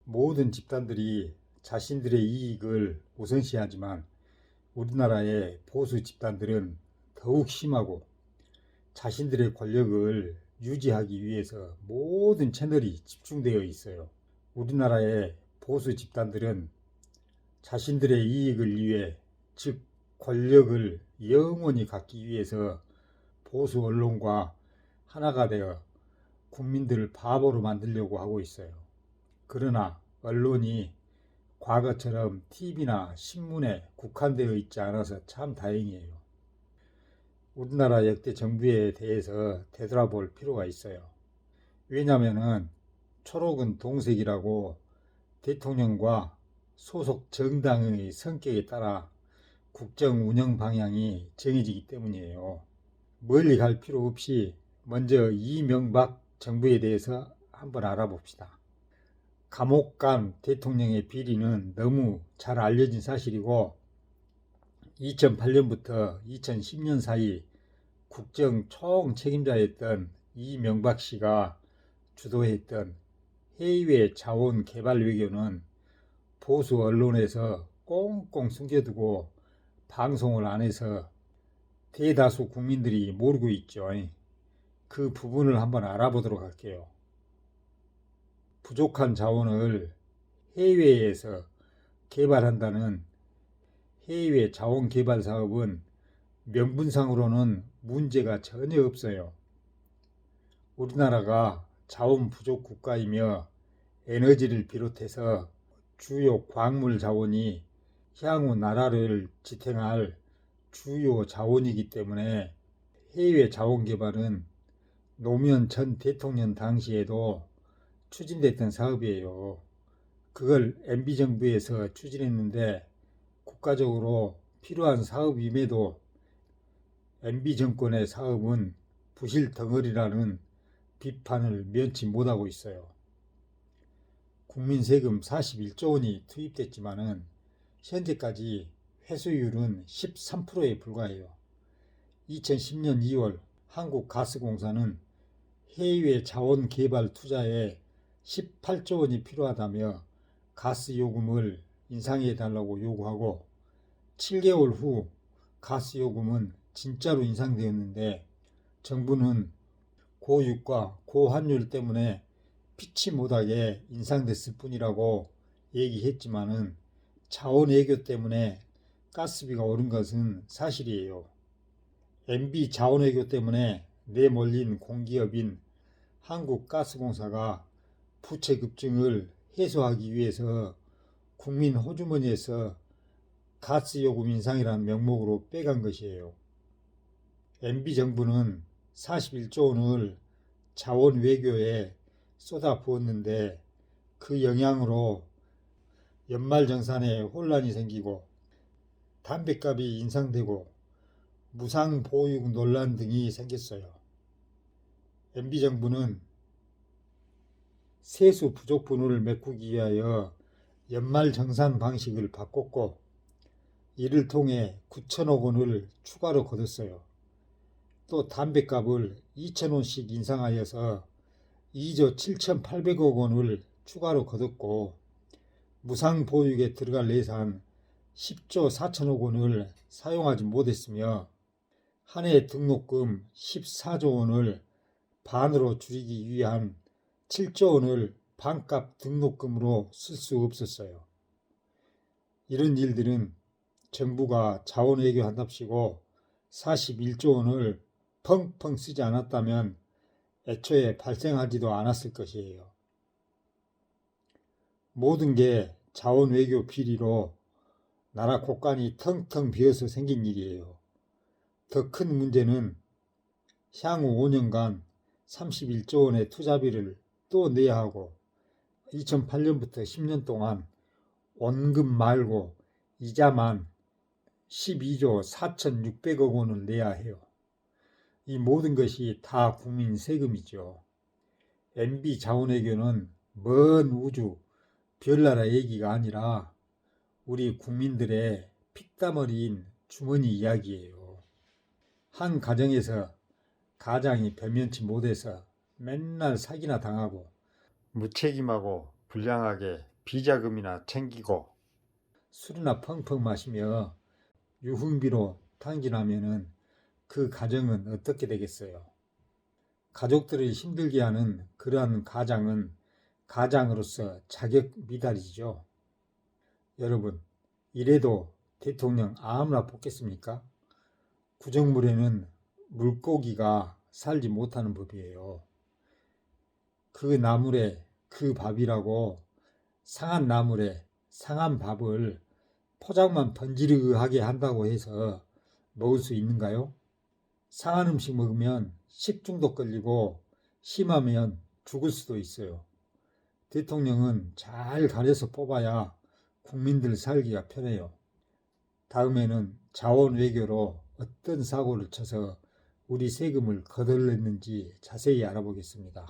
모든 집단들이 자신들의 이익을 우선시하지만 우리나라의 보수 집단들은 더욱 심하고 자신들의 권력을 유지하기 위해서 모든 채널이 집중되어 있어요. 우리나라의 보수 집단들은 자신들의 이익을 위해, 즉 권력을 영원히 갖기 위해서 보수 언론과 하나가 되어 국민들을 바보로 만들려고 하고 있어요. 그러나 언론이 과거처럼 TV나 신문에 국한되어 있지 않아서 참 다행이에요. 우리나라 역대 정부에 대해서 되돌아볼 필요가 있어요. 왜냐하면 초록은 동색이라고 대통령과 소속 정당의 성격에 따라 국정 운영 방향이 정해지기 때문이에요. 멀리 갈 필요 없이 먼저 이명박 정부에 대해서 한번 알아봅시다. 감옥 간 대통령의 비리는 너무 잘 알려진 사실이고 2008년부터 2010년 사이 국정 총책임자였던 이명박 씨가 주도했던 해외 자원 개발 외교는 보수 언론에서 꽁꽁 숨겨두고 방송을 안 해서 대다수 국민들이 모르고 있죠. 그 부분을 한번 알아보도록 할게요. 부족한 자원을 해외에서 개발한다는 해외 자원 개발 사업은 명분상으로는 문제가 전혀 없어요. 우리나라가 자원 부족 국가이며 에너지를 비롯해서 주요 광물 자원이 향후 나라를 지탱할 주요 자원이기 때문에 해외 자원 개발은 노무현 전 대통령 당시에도 추진됐던 사업이에요. 그걸 MB정부에서 추진했는데 국가적으로 필요한 사업임에도 MB정권의 사업은 부실 덩어리라는 비판을 면치 못하고 있어요. 국민 세금 41조 원이 투입됐지만은 현재까지 회수율은 13%에 불과해요. 2010년 2월 한국가스공사는 해외 자원 개발 투자에 18조 원이 필요하다며 가스 요금을 인상해 달라고 요구하고 7개월 후 가스 요금은 진짜로 인상되었는데 정부는 고유가 고환율 때문에 피치 못하게 인상됐을 뿐이라고 얘기했지만은 자원 외교 때문에 가스비가 오른 것은 사실이에요. MB 자원 외교 때문에 내몰린 공기업인 한국가스공사가 부채 급증을 해소하기 위해서 국민 호주머니에서 가스요금 인상이라는 명목으로 빼간 것이에요. MB정부는 41조 원을 자원 외교에 쏟아부었는데 그 영향으로 연말정산에 혼란이 생기고 담뱃값이 인상되고 무상보육 논란 등이 생겼어요. MB정부는 세수 부족분을 메꾸기 위하여 연말정산 방식을 바꿨고 이를 통해 9천억 원을 추가로 거뒀어요. 또 담뱃값을 2천원씩 인상하여서 2조 7,800억 원을 추가로 거뒀고 무상보육에 들어갈 예산 10조 4천억 원을 사용하지 못했으며 한 해 등록금 14조 원을 반으로 줄이기 위한 7조 원을 반값 등록금으로 쓸 수 없었어요. 이런 일들은 정부가 자원 외교한답시고 41조 원을 펑펑 쓰지 않았다면 애초에 발생하지도 않았을 것이에요. 모든 게 자원 외교 비리로 나라 곳간이 텅텅 비어서 생긴 일이에요. 더 큰 문제는 향후 5년간 31조 원의 투자비를 또 내야 하고 2008년부터 10년 동안 원금 말고 이자만 12조 4,600억 원을 내야 해요. 이 모든 것이 다 국민 세금이죠. MB 자원외교는 먼 우주, 별나라 얘기가 아니라 우리 국민들의 피땀 흘린 주머니 이야기예요. 한 가정에서 가장이 변면치 못해서 맨날 사기나 당하고 무책임하고 불량하게 비자금이나 챙기고 술이나 펑펑 마시며 유흥비로 탕진하면은 그 가정은 어떻게 되겠어요? 가족들을 힘들게 하는 그러한 가장은 가장으로서 자격 미달이죠. 여러분, 이래도 대통령 아무나 뽑겠습니까? 구정물에는 물고기가 살지 못하는 법이에요. 그 나물에 그 밥이라고 상한 나물에 상한 밥을 포장만 번지르하게 한다고 해서 먹을 수 있는가요? 상한 음식 먹으면 식중독 걸리고 심하면 죽을 수도 있어요. 대통령은 잘 가려서 뽑아야 국민들 살기가 편해요. 다음에는 자원 외교로 어떤 사고를 쳐서 우리 세금을 거덜냈는지 자세히 알아보겠습니다.